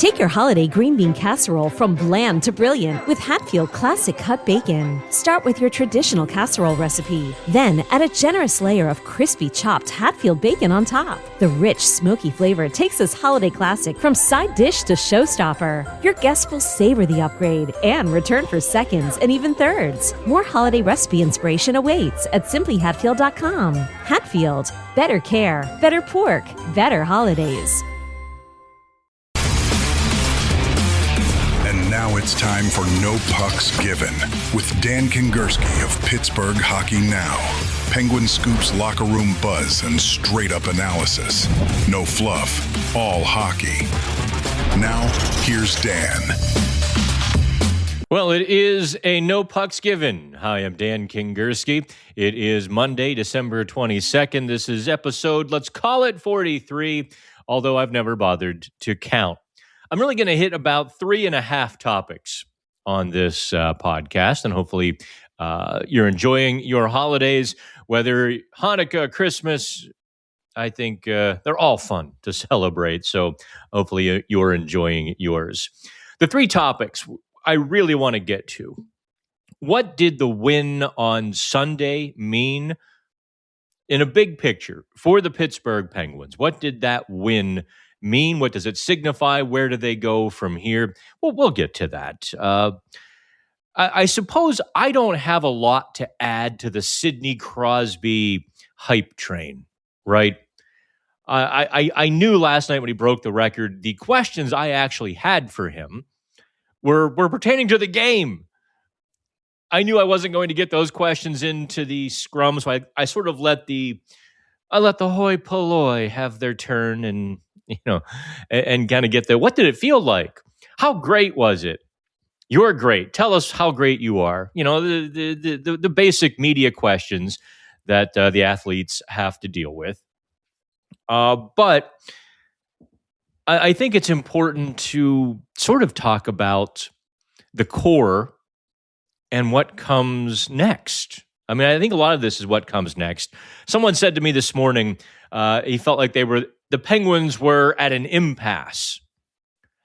Take your holiday green bean casserole from bland to brilliant with Hatfield Classic Cut Bacon. Start with your traditional casserole recipe. Then add a generous layer of crispy chopped Hatfield bacon on top. The rich, smoky flavor takes this holiday classic from side dish to showstopper. Your guests will savor the upgrade and return for seconds and even thirds. More holiday recipe inspiration awaits at simplyhatfield.com. Hatfield. Better care, better pork, better holidays. And now it's time for No Pucks Given with Dan Kingerski of Pittsburgh Hockey Now. Penguin Scoops locker room buzz and straight-up analysis. No fluff, all hockey. Now, here's Dan. Well, it is a No Pucks Given. Hi, I'm Dan Kingerski. It is Monday, December 22nd. This is episode, let's call it 43, although I've never bothered to count. I'm really going to hit about 3.5 topics on this podcast, and hopefully you're enjoying your holidays, whether Hanukkah, Christmas. I think they're all fun to celebrate, so hopefully you're enjoying yours. The 3 topics I really want to get to. What did the win on Sunday mean in a big picture for the Pittsburgh Penguins? What did that win mean? What does it signify? Where do they go from here? Well, we'll get to that. I suppose I don't have a lot to add to the Sidney Crosby hype train, right? I knew last night when he broke the record, the questions I actually had for him were pertaining to the game. I knew I wasn't going to get those questions into the scrum, so I sort of let the hoi polloi have their turn and kind of get there. What did it feel like? How great was it? You're great. Tell us how great you are. The basic media questions that the athletes have to deal with. But I think it's important to sort of talk about the core and what comes next. I mean, I think a lot of this is what comes next. Someone said to me this morning, he felt like the Penguins were at an impasse.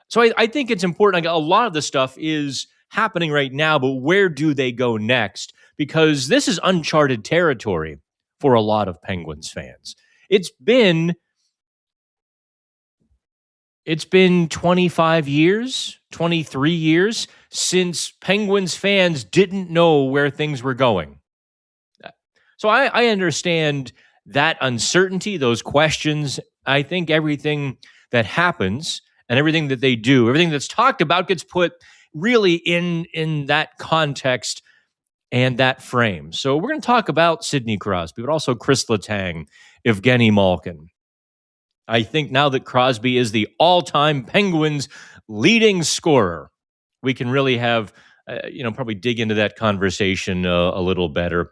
So I think it's important. A lot of the stuff is happening right now, but where do they go next? Because this is uncharted territory for a lot of Penguins fans. It's been 25 years, 23 years since Penguins fans didn't know where things were going. So I understand that uncertainty, those questions. I think everything that happens and everything that they do, everything that's talked about gets put really in that context and that frame. So we're going to talk about Sidney Crosby, but also Kris Letang, Evgeni Malkin. I think now that Crosby is the all-time Penguins leading scorer, we can really have, probably dig into that conversation a little better.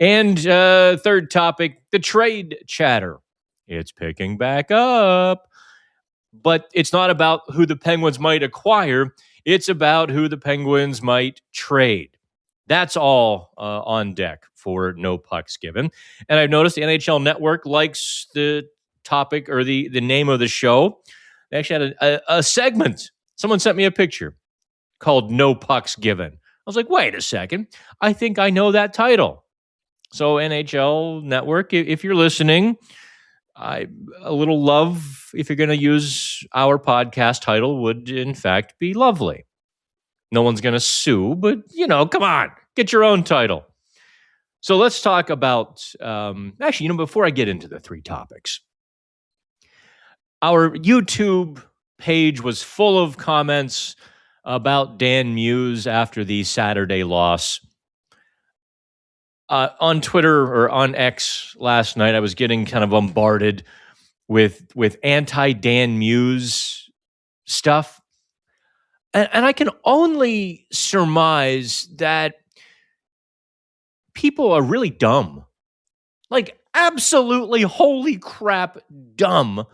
And third topic, the trade chatter. It's picking back up, but it's not about who the Penguins might acquire. It's about who the Penguins might trade. That's all on deck for No Pucks Given. And I've noticed the NHL Network likes the topic or the name of the show. They actually had a segment. Someone sent me a picture called No Pucks Given. I was like, wait a second. I think I know that title. So NHL Network, if you're listening, a little love, if you're going to use our podcast title, would in fact be lovely. No one's going to sue, but come on, get your own title. So let's talk about, before I get into the 3 topics, our YouTube page was full of comments about Dan Muse after the Saturday loss. On Twitter or on X last night, I was getting kind of bombarded with anti-Dan Muse stuff. And I can only surmise that people are really dumb. Like, absolutely, holy crap, dumb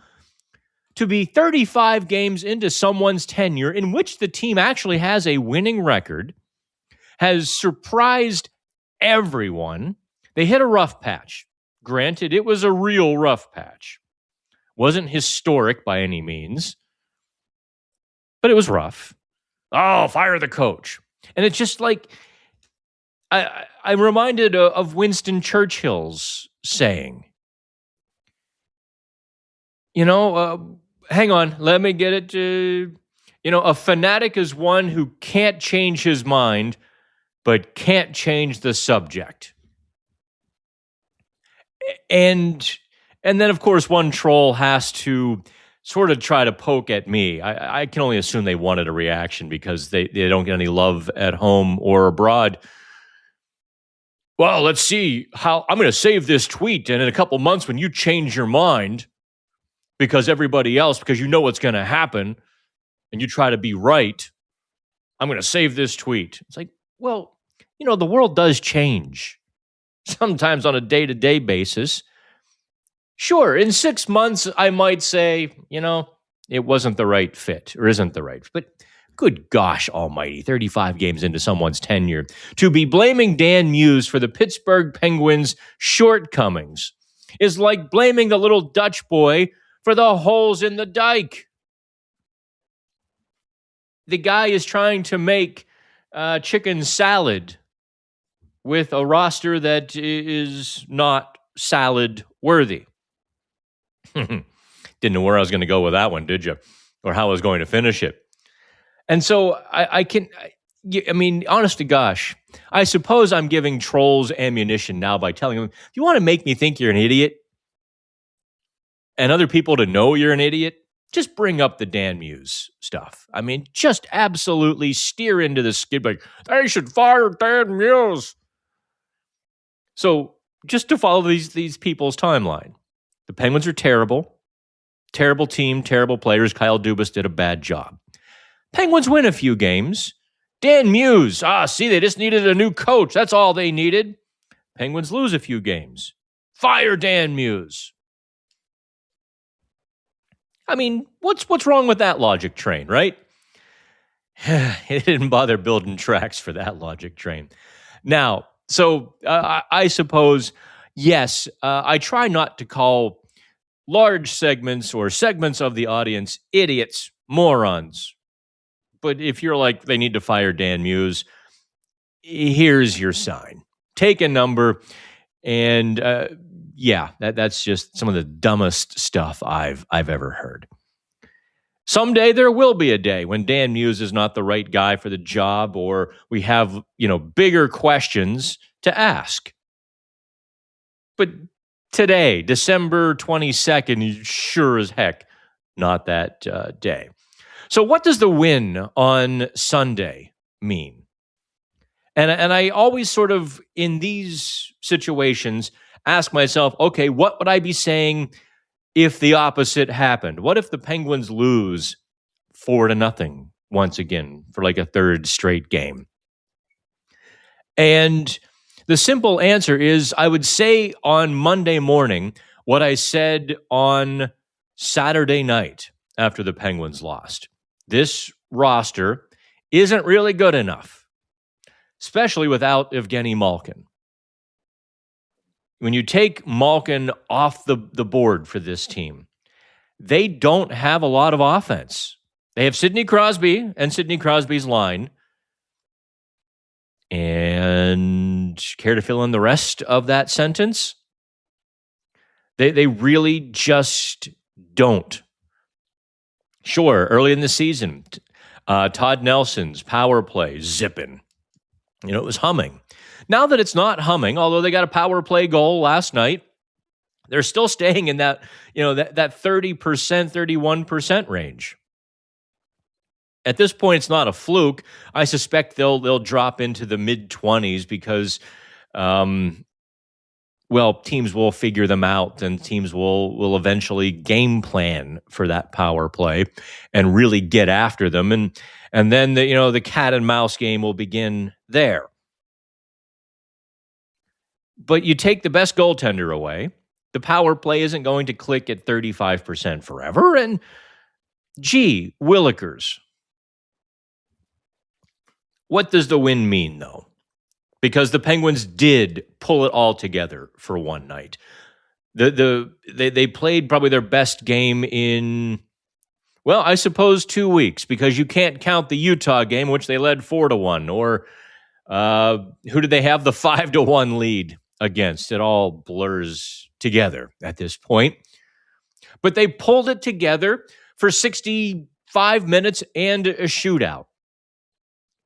to be 35 games into someone's tenure in which the team actually has a winning record, has surprised everyone. They hit a rough patch. Granted, it was a real rough patch. Wasn't historic by any means. but it was rough. Oh, fire the coach. And it's just like, I'm reminded of Winston Churchill's saying, hang on, let me get it to, a fanatic is one who can't change his mind, but can't change the subject. And then, of course, one troll has to sort of try to poke at me. I can only assume they wanted a reaction because they don't get any love at home or abroad. Well, let's see how I'm going to save this tweet. And in a couple months, when you change your mind because you know what's going to happen and you try to be right, I'm going to save this tweet. It's like, well, the world does change sometimes on a day-to-day basis. Sure, in 6 months, I might say, it wasn't the right fit or isn't the right fit. But good gosh almighty, 35 games into someone's tenure, to be blaming Dan Muse for the Pittsburgh Penguins' shortcomings is like blaming the little Dutch boy for the holes in the dike. The guy is trying to make chicken salad with a roster that is not salad worthy. Didn't know where I was going to go with that one, did you? Or how I was going to finish it. And so honest to gosh, I suppose I'm giving trolls ammunition now by telling them, if you want to make me think you're an idiot and other people to know you're an idiot, just bring up the Dan Muse stuff. Just absolutely steer into the skid like, they should fire Dan Muse. So just to follow these people's timeline, the Penguins are terrible. Terrible team, terrible players. Kyle Dubas did a bad job. Penguins win a few games. Dan Muse, they just needed a new coach. That's all they needed. Penguins lose a few games. Fire Dan Muse. What's wrong with that logic train, right? It didn't bother building tracks for that logic train. Now, so I suppose, yes, I try not to call large segments or segments of the audience idiots, morons. But if you're like, they need to fire Dan Muse, here's your sign. Take a number. And that's just some of the dumbest stuff I've ever heard. Someday there will be a day when Dan Muse is not the right guy for the job, or we have, bigger questions to ask. But today, December 22nd, sure as heck not that day. So what does the win on Sunday mean? And I always sort of, in these situations, ask myself, okay, what would I be saying if the opposite happened? What if the Penguins lose 4-0 once again for like a third straight game? And the simple answer is I would say on Monday morning what I said on Saturday night after the Penguins lost. This roster isn't really good enough, especially without Evgeni Malkin. When you take Malkin off the board for this team, they don't have a lot of offense. They have Sidney Crosby and Sidney Crosby's line. And care to fill in the rest of that sentence? They really just don't. Sure, early in the season, Todd Nelson's power play zipping. It was humming. Now that it's not humming, although they got a power play goal last night, they're still staying in that 30%, 31% range. At this point, it's not a fluke. I suspect they'll drop into the mid-20s because, teams will figure them out, and teams will eventually game plan for that power play and really get after them, and then the cat and mouse game will begin there. But you take the best goaltender away, the power play isn't going to click at 35% forever, and gee, Willikers. What does the win mean, though? Because the Penguins did pull it all together for one night. They played probably their best game in Well, I suppose 2 weeks, because you can't count the Utah game, which they led 4-1, or who did they have the 5-1 lead against? It all blurs together at this point. But they pulled it together for 65 minutes and a shootout.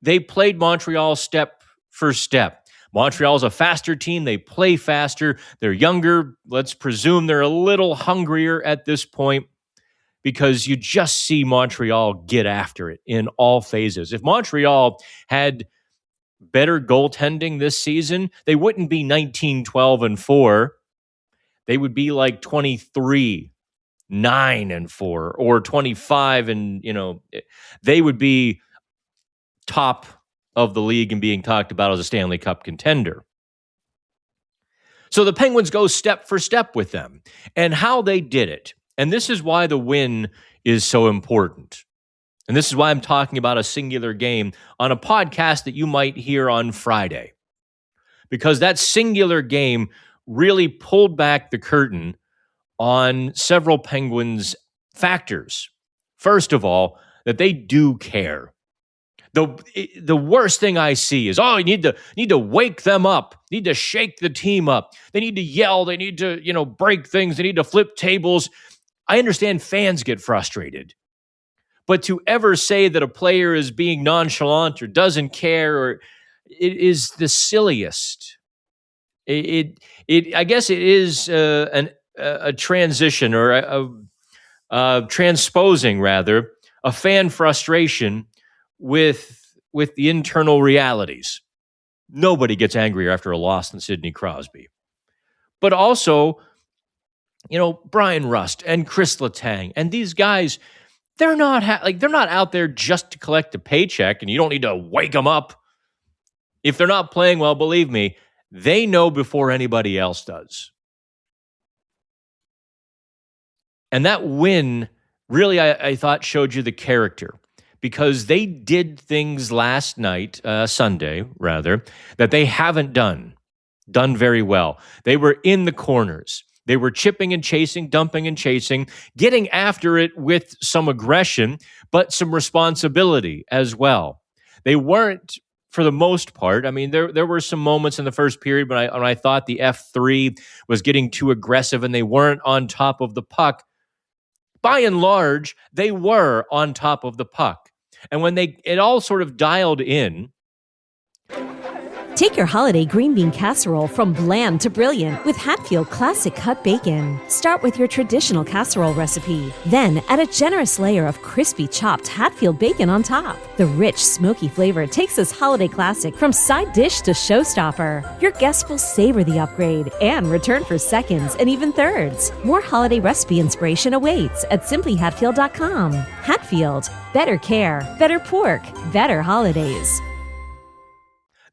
They played Montreal step for step. Montreal's a faster team. They play faster. They're younger. Let's presume they're a little hungrier at this point, because you just see Montreal get after it in all phases. If Montreal had better goaltending this season, they wouldn't be 19-12-4. They would be like 23-9-4 or 25, and they would be top of the league and being talked about as a Stanley Cup contender. So the Penguins go step for step with them, and how they did it. And this is why the win is so important. And this is why I'm talking about a singular game on a podcast that you might hear on Friday. Because that singular game really pulled back the curtain on several Penguins factors. First of all, that they do care. The worst thing I see is, you need to wake them up, need to shake the team up. They need to yell, they need to, break things, they need to flip tables. I understand fans get frustrated. But to ever say that a player is being nonchalant or doesn't care, or it is the silliest. I guess it is a transition, or a transposing rather, a fan frustration with the internal realities. Nobody gets angrier after a loss than Sidney Crosby. But also, Brian Rust and Kris Letang and these guys, they're not out there just to collect a paycheck, and you don't need to wake them up. If they're not playing well, believe me, they know before anybody else does. And that win really, I thought, showed you the character, because they did things last night, Sunday rather, that they haven't done very well. They were in the corners. They were chipping and chasing, dumping and chasing, getting after it with some aggression, but some responsibility as well. They weren't, for the most part, I mean, there were some moments in the first period when I thought the F3 was getting too aggressive and they weren't on top of the puck. By and large, they were on top of the puck. And when it all sort of dialed in. Take your holiday green bean casserole from bland to brilliant with Hatfield Classic Cut Bacon. Start with your traditional casserole recipe. Then add a generous layer of crispy chopped Hatfield bacon on top. The rich, smoky flavor takes this holiday classic from side dish to showstopper. Your guests will savor the upgrade and return for seconds and even thirds. More holiday recipe inspiration awaits at simplyhatfield.com. Hatfield, better care, better pork, better holidays.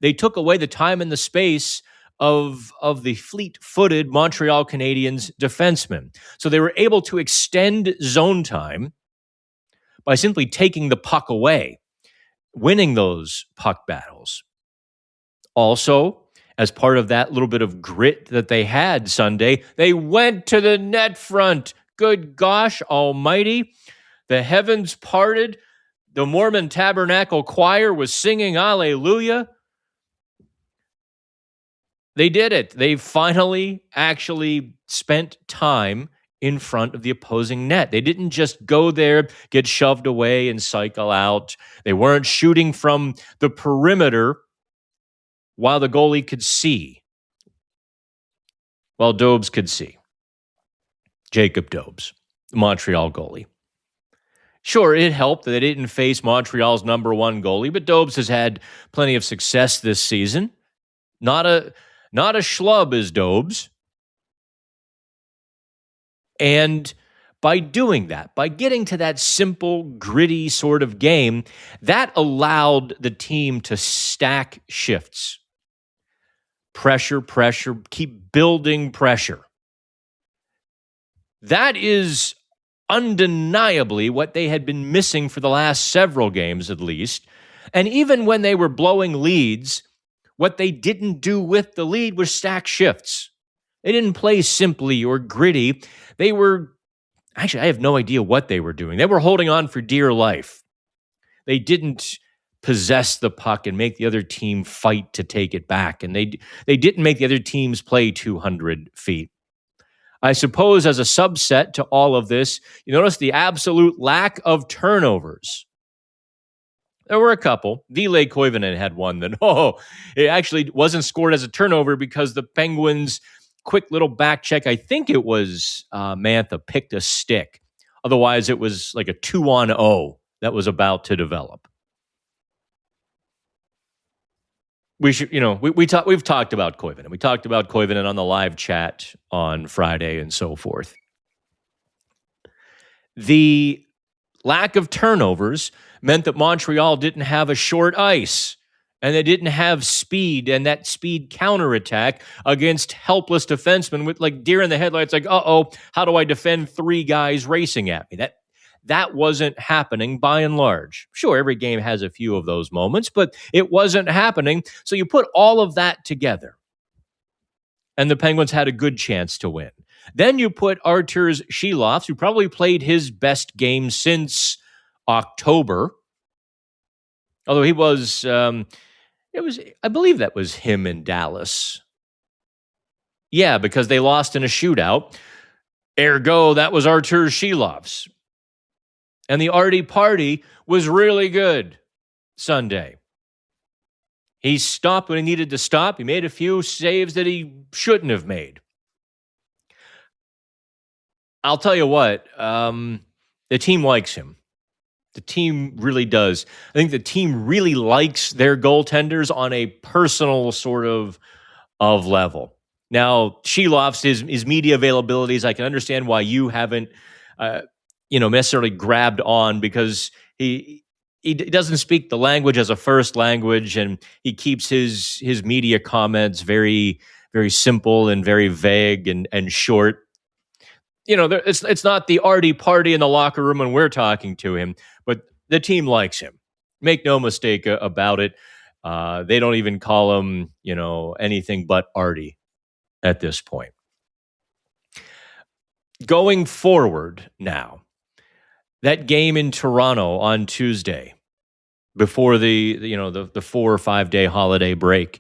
They took away the time and the space of the fleet-footed Montreal Canadiens defensemen. So they were able to extend zone time by simply taking the puck away, winning those puck battles. Also, as part of that little bit of grit that they had Sunday, they went to the net front. Good gosh almighty. The heavens parted. The Mormon Tabernacle Choir was singing Alleluia. They did it. They finally actually spent time in front of the opposing net. They didn't just go there, get shoved away, and cycle out. They weren't shooting from the perimeter while the goalie could see. Well, Dobes could see. Jacob Dobes, the Montreal goalie. Sure, it helped that they didn't face Montreal's number one goalie, but Dobes has had plenty of success this season. Not a schlub is Dobes. And by doing that, by getting to that simple, gritty sort of game, that allowed the team to stack shifts. Pressure, keep building pressure. That is undeniably what they had been missing for the last several games at least. And even when they were blowing leads, what they didn't do with the lead was stack shifts. They didn't play simply or gritty. They were Actually, I have no idea what they were doing. They were holding on for dear life. They didn't possess the puck and make the other team fight to take it back. And they didn't make the other teams play 200 feet. I suppose as a subset to all of this, you notice the absolute lack of turnovers. There were a couple. Ville Koivunen had one that, it actually wasn't scored as a turnover because the Penguins' quick little back check, I think it was Mantha, picked a stick. Otherwise, it was like a 2-on-0 that was about to develop. We should, we've talked about Koivunen. We talked about Koivunen on the live chat on Friday and so forth. The lack of turnovers meant that Montreal didn't have a short ice, and they didn't have speed, and that speed counterattack against helpless defensemen with like deer in the headlights, like, how do I defend three guys racing at me? That wasn't happening by and large. Sure, every game has a few of those moments, but it wasn't happening. So you put all of that together, and the Penguins had a good chance to win. Then you put Arturs Silovs, who probably played his best game since October, although he was, I believe that was him in Dallas. Yeah, because they lost in a shootout. Ergo, that was Arturs Silovs. And the Artie Party was really good Sunday. He stopped when he needed to stop. He made a few saves that he shouldn't have made. I'll tell you what, the team likes him. The team really does. I think the team really likes their goaltenders on a personal sort of level. Now, Silovs, his media availabilities, I can understand why you haven't, necessarily grabbed on, because he doesn't speak the language as a first language, and he keeps his media comments very, very simple and very vague and short. It's not the Artie Party in the locker room when we're talking to him, but the team likes him. Make no mistake about it. They don't even call him, anything but Artie at this point. Going forward now, that game in Toronto on Tuesday, before the 4 or 5 day holiday break,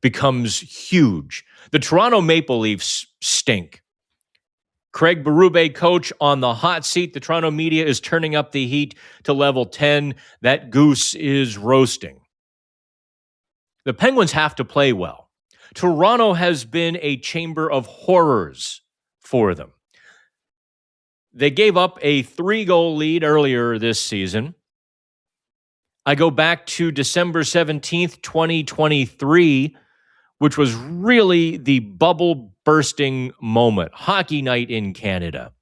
becomes huge. The Toronto Maple Leafs stink. Craig Berube, coach, on the hot seat. The Toronto media is turning up the heat to level 10. That goose is roasting. The Penguins have to play well. Toronto has been a chamber of horrors for them. They gave up a 3-goal lead earlier this season. I go back to December 17th, 2023, which was really the bubble-bursting moment. Hockey night in Canada.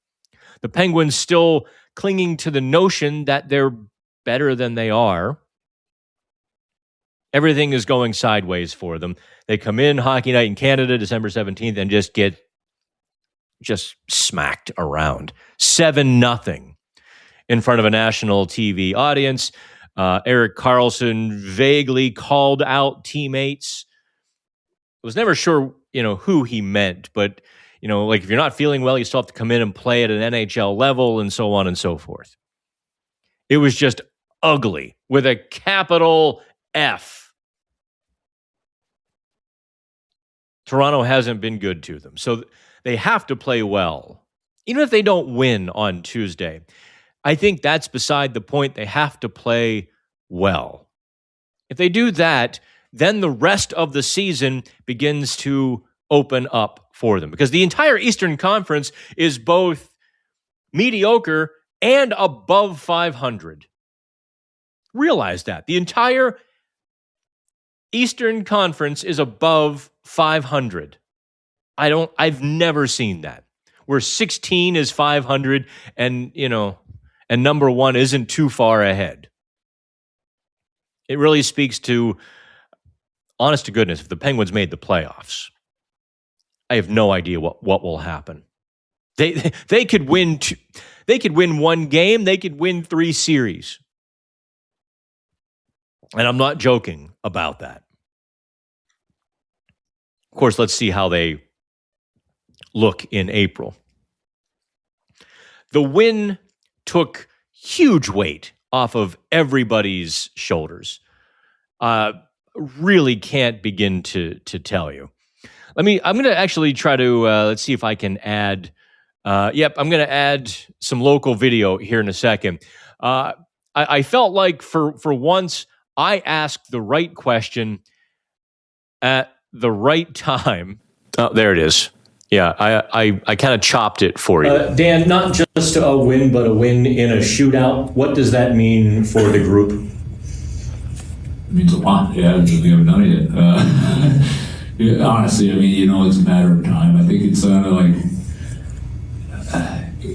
The Penguins still clinging to the notion that they're better than they are. Everything is going sideways for them. They come in Hockey night in Canada, December 17th, and just get smacked around. 7-0 in front of a national TV audience. Erik Karlsson vaguely called out teammates. I was never sure, who he meant, but, like if you're not feeling well, you still have to come in and play at an NHL level and so on and so forth. It was just ugly with a capital F. Toronto hasn't been good to them. So they have to play well. Even if they don't win on Tuesday, I think that's beside the point. They have to play well. If they do that, then the rest of the season begins to open up for them, because the entire Eastern Conference is both mediocre and above 500. Realize that. The entire Eastern Conference is above 500. I've never seen that. Where 16 is 500 and number 1 isn't too far ahead. It really speaks to, honest to goodness, if the Penguins made the playoffs, I have no idea what will happen. They could win they could win 1 game, they could win 3 series. And I'm not joking about that. Of course, let's see how they look in April. The win took huge weight off of everybody's shoulders. Really can't begin to tell you. I'm going to actually try to, let's see if I can add, I'm going to add some local video here in a second. I felt like for once, I asked the right question at the right time. Oh, there it is. Yeah, I kind of chopped it for you. Dan, not just a win, but a win in a shootout. What does that mean for the group? It means a lot. Yeah, we haven't done it yet. Yeah, honestly, I mean, it's a matter of time. I think it's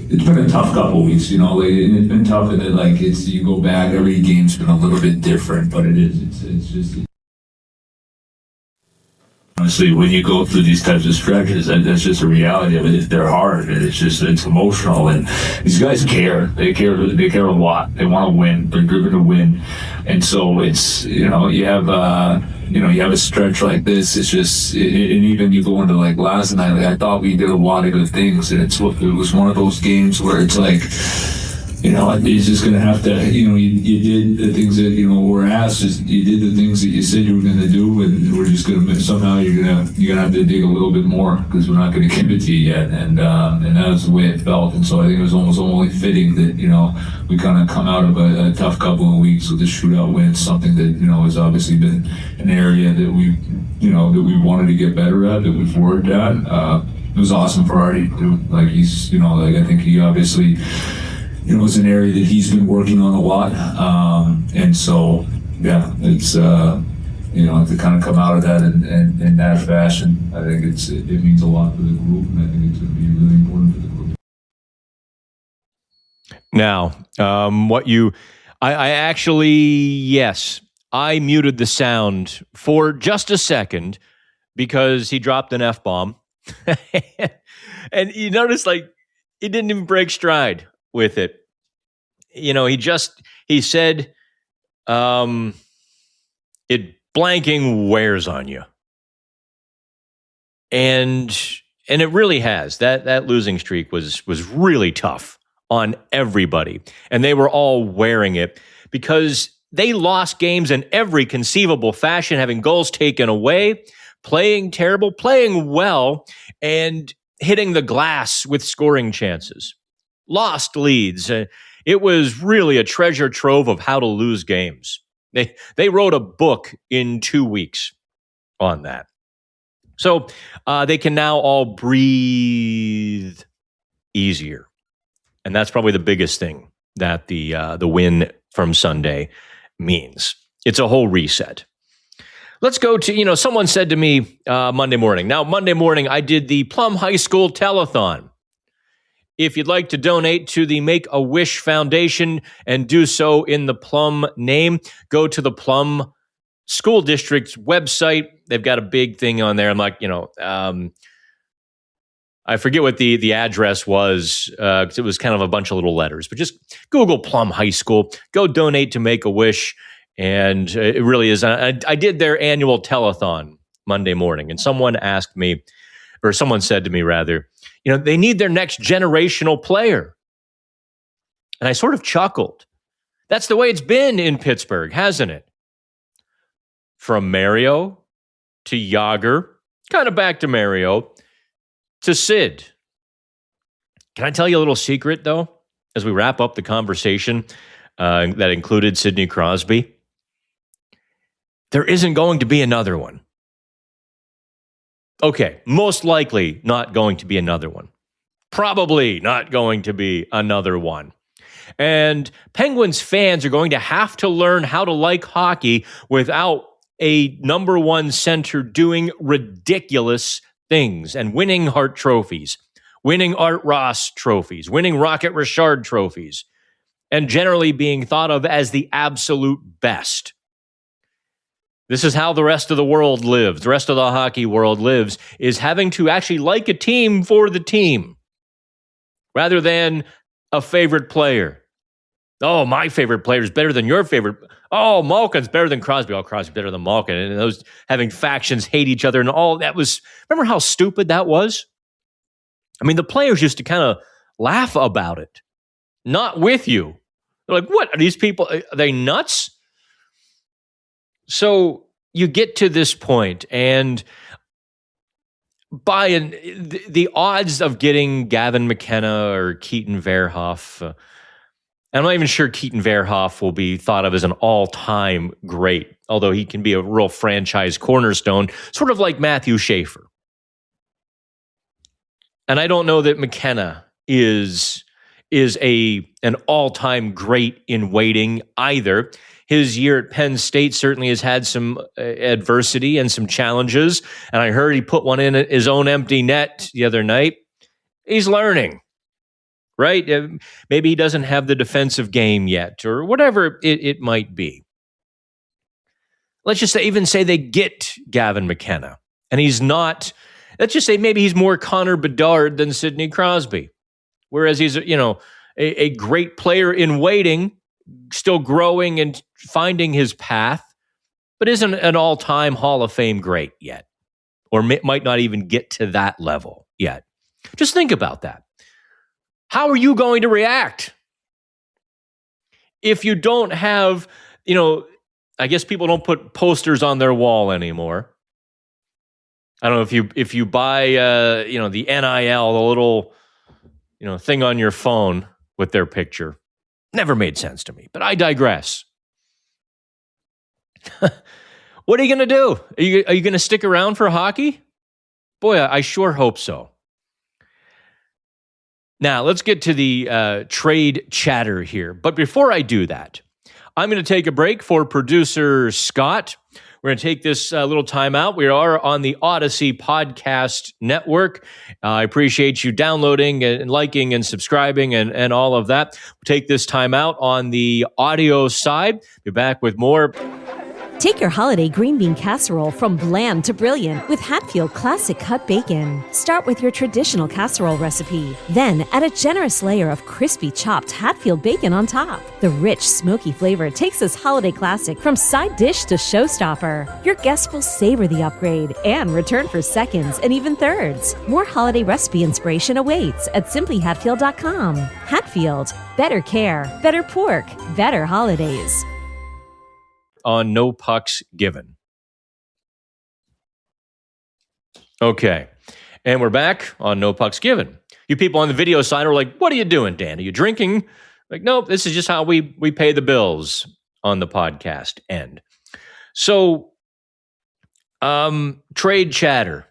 it's been a tough couple of weeks, and it's been tough, and you go back, every game's been a little bit different, but it's just. Honestly, when you go through these types of stretches, that's just a reality of it. They're hard, and it's emotional, and these guys care. They care a lot. They want to win. They're driven to win, and so it's you have a stretch like this. It's just, and even you go into like last night. I thought we did a lot of good things, and it was one of those games where it's like. He's just going to have to, you did the things that, were asked, you did the things that you said you were going to do, and we're just going to, somehow you're going to have to dig a little bit more because we're not going to give it to you yet. And that was the way it felt. And so I think it was almost only fitting that, we kind of come out of a tough couple of weeks with this shootout win, something that, has obviously been an area that we wanted to get better at, that we've worked at. It was awesome for Artie too. I think he obviously, it's an area that he's been working on a lot. And so, yeah, it's, to kind of come out of that in that fashion, I think it means a lot for the group, and I think it's going to be really important for the group. Now, I muted the sound for just a second because he dropped an F-bomb. And you notice, he didn't even break stride with it. He said, it blanking wears on you. And it really has. That losing streak was really tough on everybody. And they were all wearing it because they lost games in every conceivable fashion, having goals taken away, playing terrible, playing well, and hitting the glass with scoring chances. Lost leads. It was really a treasure trove of how to lose games. They wrote a book in 2 weeks on that. So they can now all breathe easier. And that's probably the biggest thing that the win from Sunday means. It's a whole reset. Let's go to, someone said to me Monday morning. Now, Monday morning, I did the Plum High School Telethon. If you'd like to donate to the Make-A-Wish Foundation and do so in the Plum name, go to the Plum School District's website. They've got a big thing on there. I'm like, I forget what the address was, because it was kind of a bunch of little letters. But just Google Plum High School. Go donate to Make-A-Wish. And it really is. I did their annual telethon Monday morning, and someone asked me, or someone said to me rather, they need their next generational player. And I sort of chuckled. That's the way it's been in Pittsburgh, hasn't it? From Mario to Yager, kind of back to Mario, to Sid. Can I tell you a little secret, though, as we wrap up the conversation that included Sidney Crosby? There isn't going to be another one. Okay, most likely not going to be another one. Probably not going to be another one. And Penguins fans are going to have to learn how to like hockey without a number one center doing ridiculous things and winning Hart trophies, winning Art Ross trophies, winning Rocket Richard trophies, and generally being thought of as the absolute best. This is how the rest of the world lives. The rest of the hockey world lives, is having to actually like a team for the team rather than a favorite player. Oh, my favorite player is better than your favorite. Oh, Malkin's better than Crosby. Oh, Crosby's better than Malkin. And those having factions hate each other and all that was, remember how stupid that was? I mean, the players used to kind of laugh about it. not with you. They're like, what? Are these people, are they nuts? So you get to this point, and the odds of getting Gavin McKenna or Keaton Verhoff, I'm not even sure Keaton Verhoff will be thought of as an all-time great, although he can be a real franchise cornerstone, sort of like Matthew Schaefer. And I don't know that McKenna is an all-time great in waiting either. His year at Penn State certainly has had some adversity and some challenges, and I heard he put one in his own empty net the other night. He's learning, right? Maybe he doesn't have the defensive game yet, or whatever it might be. Let's just say they get Gavin McKenna, and he's not. Let's just say maybe he's more Connor Bedard than Sidney Crosby, whereas he's a great player in waiting, still growing and finding his path, but isn't an all-time Hall of Fame great yet, or might not even get to that level yet. Just think about that. How are you going to react if you don't have, I guess people don't put posters on their wall anymore. I don't know if you buy, the NIL, the little, thing on your phone with their picture. Never made sense to me, but I digress. What are you going to do? Are you going to stick around for hockey? Boy, I sure hope so. Now, let's get to the trade chatter here. But before I do that, I'm going to take a break for producer Scott. We're going to take this little time out. We are on the Odyssey Podcast Network. I appreciate you downloading and liking and subscribing and all of that. We'll take this time out on the audio side. Be back with more. Take your holiday green bean casserole from bland to brilliant with Hatfield Classic Cut Bacon. Start with your traditional casserole recipe. Then add a generous layer of crispy chopped Hatfield bacon on top. The rich, smoky flavor takes this holiday classic from side dish to showstopper. Your guests will savor the upgrade and return for seconds and even thirds. More holiday recipe inspiration awaits at simplyhatfield.com. Hatfield, better care, better pork, better holidays. On No Pucks Given. Okay, and we're back on No Pucks Given. You people on the video side are like, what are you doing, Dan? Are you drinking? Like, nope, this is just how we pay the bills on the podcast end. So, trade chatter.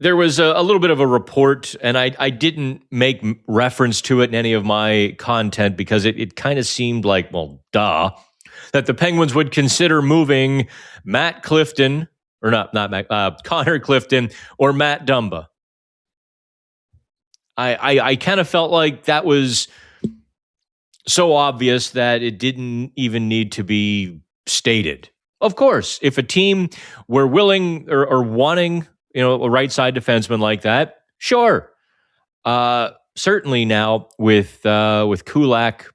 There was a little bit of a report, and I didn't make reference to it in any of my content because it kind of seemed like, well, duh, that the Penguins would consider moving Matt Clifton, or not Matt, Connor Clifton, or Matt Dumba. I kind of felt like that was so obvious that it didn't even need to be stated. Of course, if a team were willing or wanting, a right side defenseman like that, sure. Certainly now with Kulak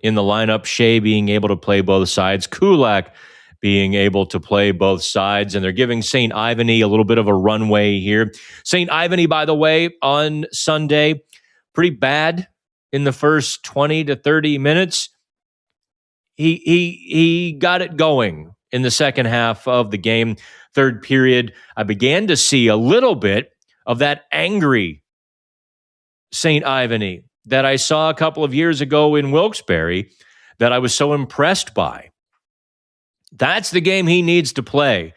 in the lineup, Shea being able to play both sides, Kulak being able to play both sides, and they're giving St. Ivany a little bit of a runway here. St. Ivany, by the way, on Sunday, pretty bad in the first 20 to 30 minutes. He got it going in the second half of the game. Third period, I began to see a little bit of that angry St. Ivany that I saw a couple of years ago in Wilkes-Barre that I was so impressed by. That's the game he needs to play.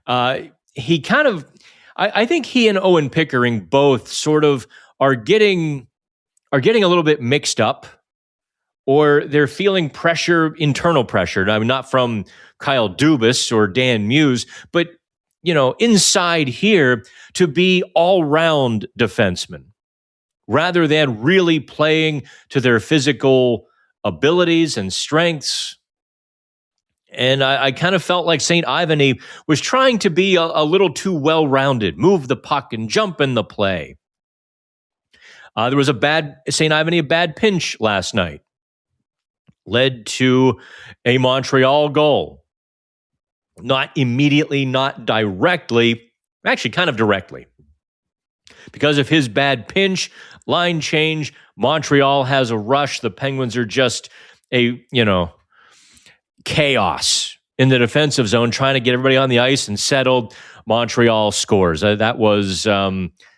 I think he and Owen Pickering both sort of are getting a little bit mixed up, or they're feeling pressure, internal pressure. I mean, not from Kyle Dubas or Dan Muse, but, inside here to be all-round defensemen, rather than really playing to their physical abilities and strengths. And I kind of felt like St. Ivany was trying to be a little too well-rounded, move the puck and jump in the play. There was a bad pinch last night. Led to a Montreal goal. Not immediately, not directly, actually kind of directly. Because of his bad pinch, line change, Montreal has a rush. The Penguins are just chaos in the defensive zone, trying to get everybody on the ice and settled. Montreal scores. That was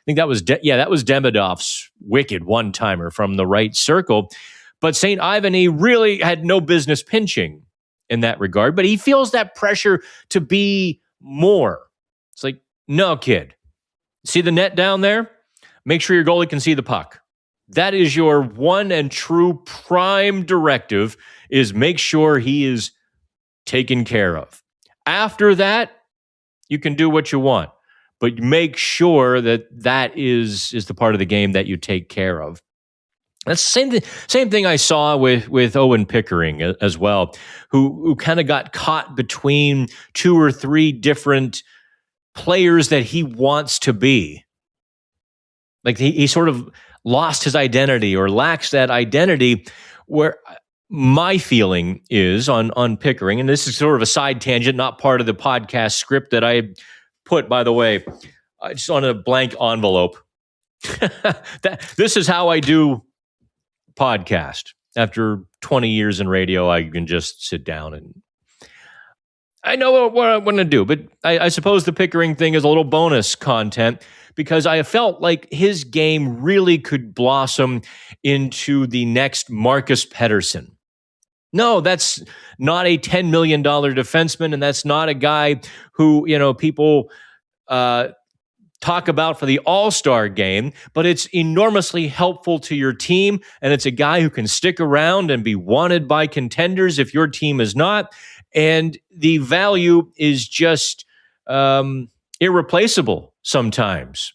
Demidov's wicked one-timer from the right circle. But St. Ivany really had no business pinching in that regard, but he feels that pressure to be more. It's like, no, kid. See the net down there? Make sure your goalie can see the puck. That is your one and true prime directive, is make sure he is taken care of. After that, you can do what you want, but make sure that is the part of the game that you take care of. That's the same thing I saw with Owen Pickering as well, who kind of got caught between two or three different players that he wants to be. Like he sort of lost his identity or lacks that identity, where my feeling is on Pickering, and this is sort of a side tangent, not part of the podcast script that I put, by the way, just on a blank envelope. This is how I do podcast. After 20 years in radio, I can just sit down and I know what I'm going to do, but I suppose the Pickering thing is a little bonus content, because I felt like his game really could blossom into the next Marcus Pettersson. No, that's not a $10 million defenseman, and that's not a guy who, people talk about for the All-Star game, but it's enormously helpful to your team, and it's a guy who can stick around and be wanted by contenders if your team is not, and the value is just irreplaceable sometimes.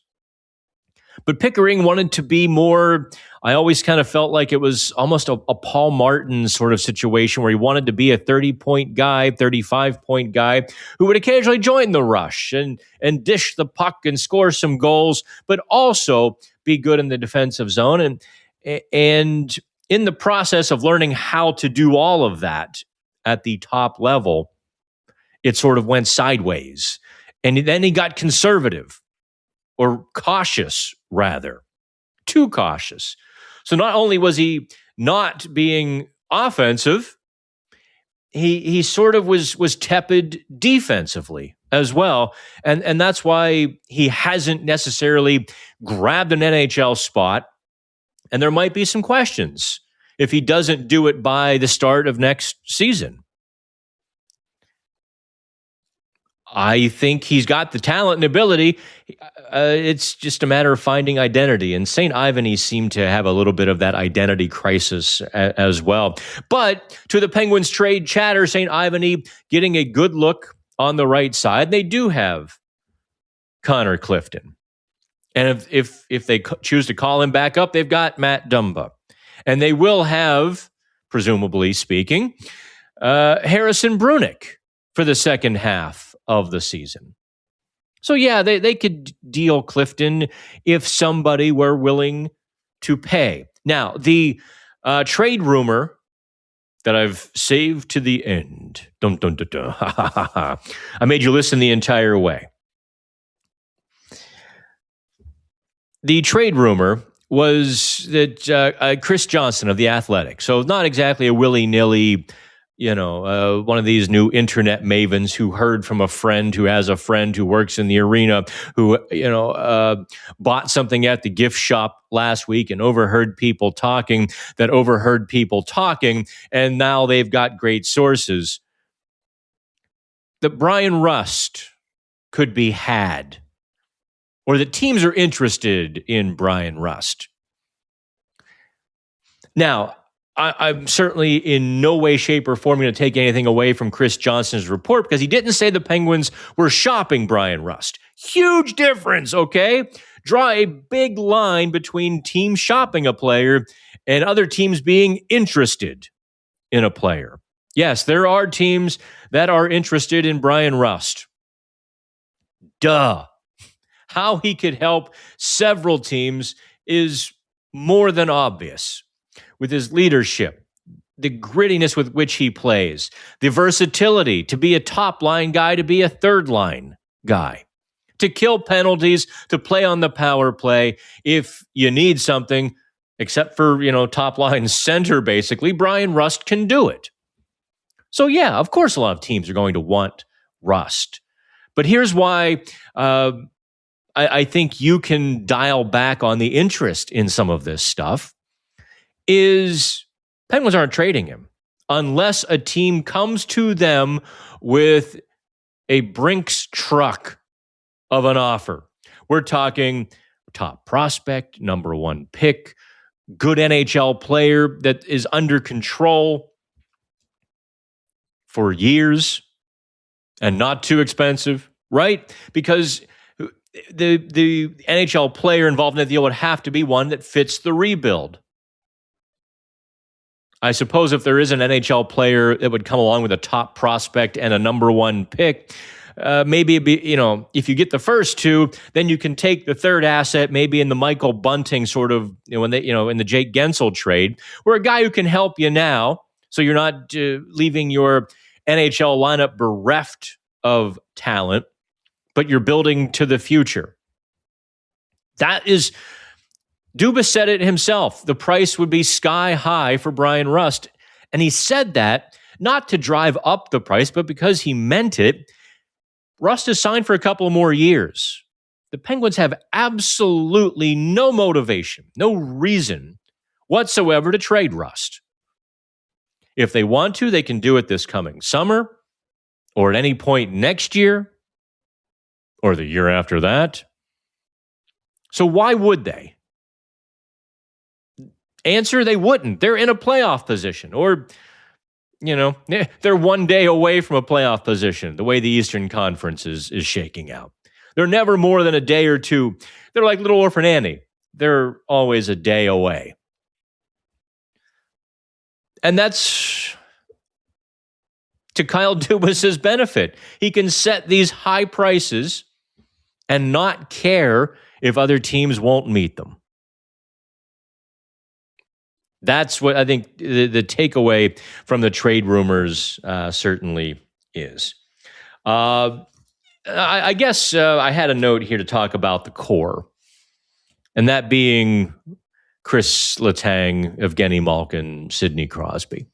But Pickering wanted to be more, I always kind of felt like it was almost a Paul Martin sort of situation, where he wanted to be a 30-point guy, 35-point guy who would occasionally join the rush and dish the puck and score some goals, but also be good in the defensive zone. And in the process of learning how to do all of that at the top level, it sort of went sideways. And then he got conservative, or cautious, rather. Too cautious. So not only was he not being offensive, he sort of was tepid defensively as well. And that's why he hasn't necessarily grabbed an NHL spot. And there might be some questions if he doesn't do it by the start of next season. I think he's got the talent and ability. It's just a matter of finding identity. And St. Ivany seemed to have a little bit of that identity crisis as well. But to the Penguins trade chatter, St. Ivany getting a good look on the right side. They do have Connor Clifton. And if they choose to call him back up, they've got Matt Dumba. And they will have, presumably speaking, Harrison Brunick for the second half of the season. So yeah, they could deal Clifton if somebody were willing to pay. Now, the trade rumor that I've saved to the end. Dun, dun, dun, dun. I made you listen the entire way. The trade rumor was that Kris Johnson of The Athletic, so not exactly a willy-nilly, one of these new internet mavens who heard from a friend who has a friend who works in the arena who, bought something at the gift shop last week and overheard people talking, and now they've got great sources. That Brian Rust could be had, or that teams are interested in Brian Rust. Now, I'm certainly in no way, shape, or form going to take anything away from Kris Johnson's report, because he didn't say the Penguins were shopping Brian Rust. Huge difference, okay? Draw a big line between teams shopping a player and other teams being interested in a player. Yes, there are teams that are interested in Brian Rust. Duh. How he could help several teams is more than obvious. With his leadership, the grittiness with which he plays, the versatility to be a top-line guy, to be a third-line guy, to kill penalties, to play on the power play. If you need something, except for, top line center, basically, Brian Rust can do it. So, yeah, of course, a lot of teams are going to want Rust. But here's why I think you can dial back on the interest in some of this stuff is Penguins aren't trading him unless a team comes to them with a Brinks truck of an offer. We're talking top prospect, number one pick, good NHL player that is under control for years and not too expensive, right? Because the NHL player involved in the deal would have to be one that fits the rebuild. I suppose if there is an NHL player that would come along with a top prospect and a number one pick, maybe it'd be, if you get the first two, then you can take the third asset, maybe in the Michael Bunting sort of, in the Jake Gensel trade, where a guy who can help you now, so you're not leaving your NHL lineup bereft of talent, but you're building to the future. That is, Dumba said it himself. The price would be sky high for Brian Rust. And he said that not to drive up the price, but because he meant it. Rust is signed for a couple more years. The Penguins have absolutely no motivation, no reason whatsoever to trade Rust. If they want to, they can do it this coming summer or at any point next year or the year after that. So why would they? Answer, they wouldn't. They're in a playoff position, or, they're one day away from a playoff position, the way the Eastern Conference is shaking out. They're never more than a day or two. They're like Little Orphan Annie. They're always a day away. And that's to Kyle Dubas's benefit. He can set these high prices and not care if other teams won't meet them. That's what I think the takeaway from the trade rumors certainly is. I guess I had a note here to talk about the core, and that being Kris, Letang, Evgeni, Malkin, Sidney Crosby.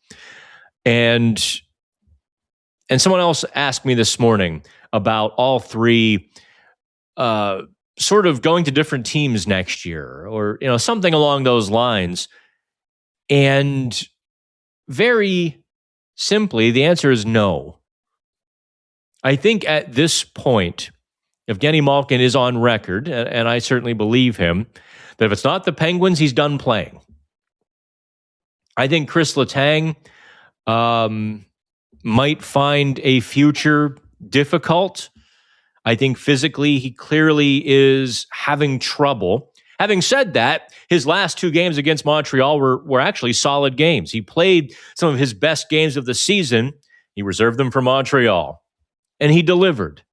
And someone else asked me this morning about all three sort of going to different teams next year, or something along those lines. And very simply, the answer is no. I think at this point, Evgeni Malkin is on record, and I certainly believe him, that if it's not the Penguins, he's done playing. I think Kris Letang might find a future difficult. I think physically he clearly is having trouble. Having said that, his last two games against Montreal were actually solid games. He played some of his best games of the season. He reserved them for Montreal, and he delivered.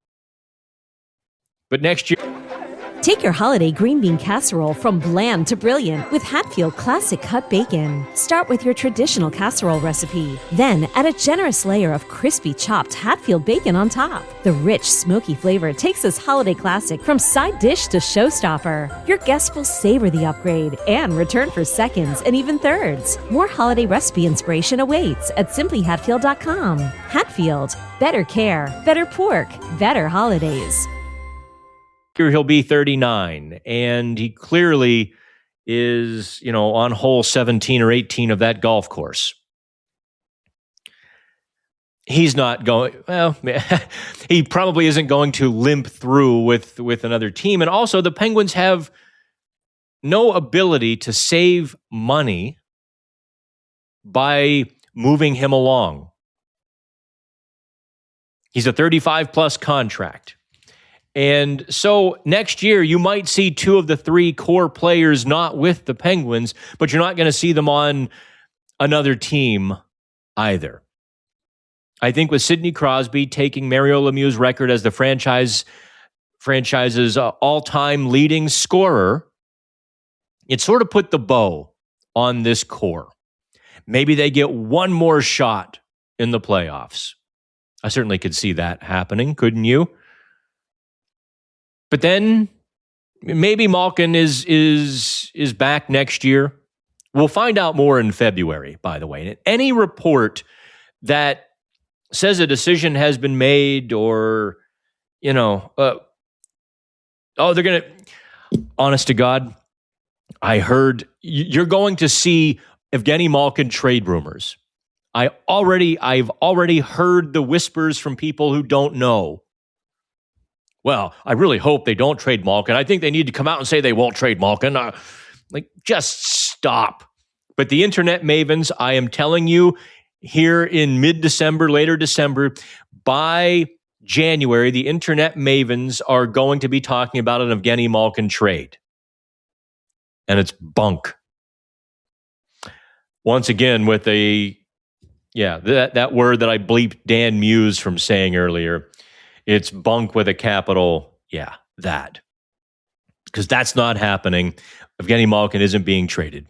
But next year... Take your holiday green bean casserole from bland to brilliant with Hatfield Classic Cut Bacon. Start with your traditional casserole recipe. Then add a generous layer of crispy chopped Hatfield bacon on top. The rich, smoky flavor takes this holiday classic from side dish to showstopper. Your guests will savor the upgrade and return for seconds and even thirds. More holiday recipe inspiration awaits at simplyhatfield.com. Hatfield, better care, better pork, better holidays. He'll be 39, and he clearly is, on hole 17 or 18 of that golf course. He's not going, he probably isn't going to limp through with another team. And also, the Penguins have no ability to save money by moving him along. He's a 35-plus contract. And so next year, you might see two of the three core players not with the Penguins, but you're not going to see them on another team either. I think with Sidney Crosby taking Mario Lemieux's record as the franchise's all-time leading scorer, it sort of put the bow on this core. Maybe they get one more shot in the playoffs. I certainly could see that happening, couldn't you? But then maybe Malkin is back next year. We'll find out more in February, by the way. And any report that says a decision has been made or, they're going to, honest to God, I heard you're going to see Evgeni Malkin trade rumors. I've already heard the whispers from people who don't know. Well, I really hope they don't trade Malkin. I think they need to come out and say they won't trade Malkin. Just stop. But the internet mavens, I am telling you, here in mid-December, later December, by January, the internet mavens are going to be talking about an Evgeni Malkin trade. And it's bunk. Once again, with that word that I bleeped Dan Muse from saying earlier, it's bunk with a capital, that. Because that's not happening. Evgeni Malkin isn't being traded.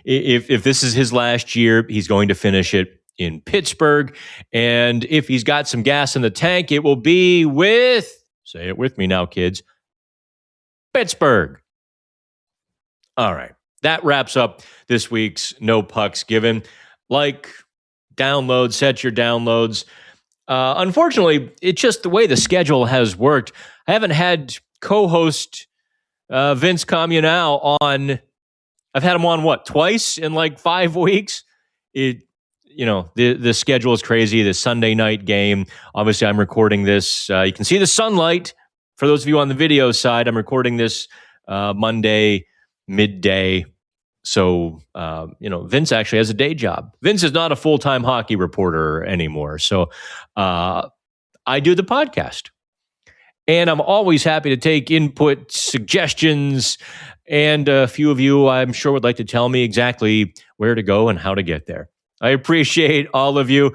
If this is his last year, he's going to finish it in Pittsburgh. And if he's got some gas in the tank, it will be with, say it with me now, kids, Pittsburgh. All right. That wraps up this week's No Pucks Given. Download, set your downloads. Unfortunately, it's just the way the schedule has worked. I haven't had co-host Vince Comunale on. I've had him on, twice in 5 weeks? The schedule is crazy. The Sunday night game. Obviously, I'm recording this. You can see the sunlight. For those of you on the video side, I'm recording this Monday midday. So, Vince actually has a day job. Vince is not a full-time hockey reporter anymore. So I do the podcast. And I'm always happy to take input, suggestions, and a few of you, I'm sure, would like to tell me exactly where to go and how to get there. I appreciate all of you.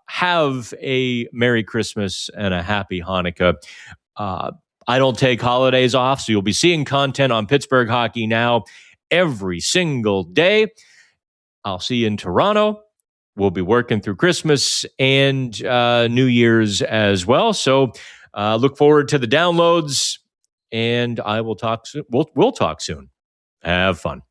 Have a Merry Christmas and a Happy Hanukkah. I don't take holidays off, so you'll be seeing content on Pittsburgh Hockey Now every single day. I'll see you in Toronto. We'll be working through Christmas and New Year's as well. So look forward to the downloads, and I will talk soon. We'll talk soon. Have fun.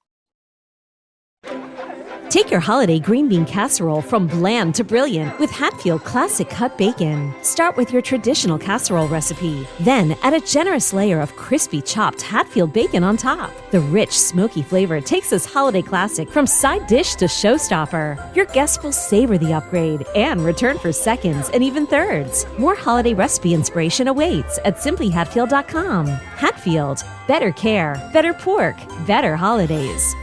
Take your holiday green bean casserole from bland to brilliant with Hatfield Classic Cut Bacon. Start with your traditional casserole recipe. Then add a generous layer of crispy chopped Hatfield bacon on top. The rich, smoky flavor takes this holiday classic from side dish to showstopper. Your guests will savor the upgrade and return for seconds and even thirds. More holiday recipe inspiration awaits at simplyhatfield.com. Hatfield, better care, better pork, better holidays.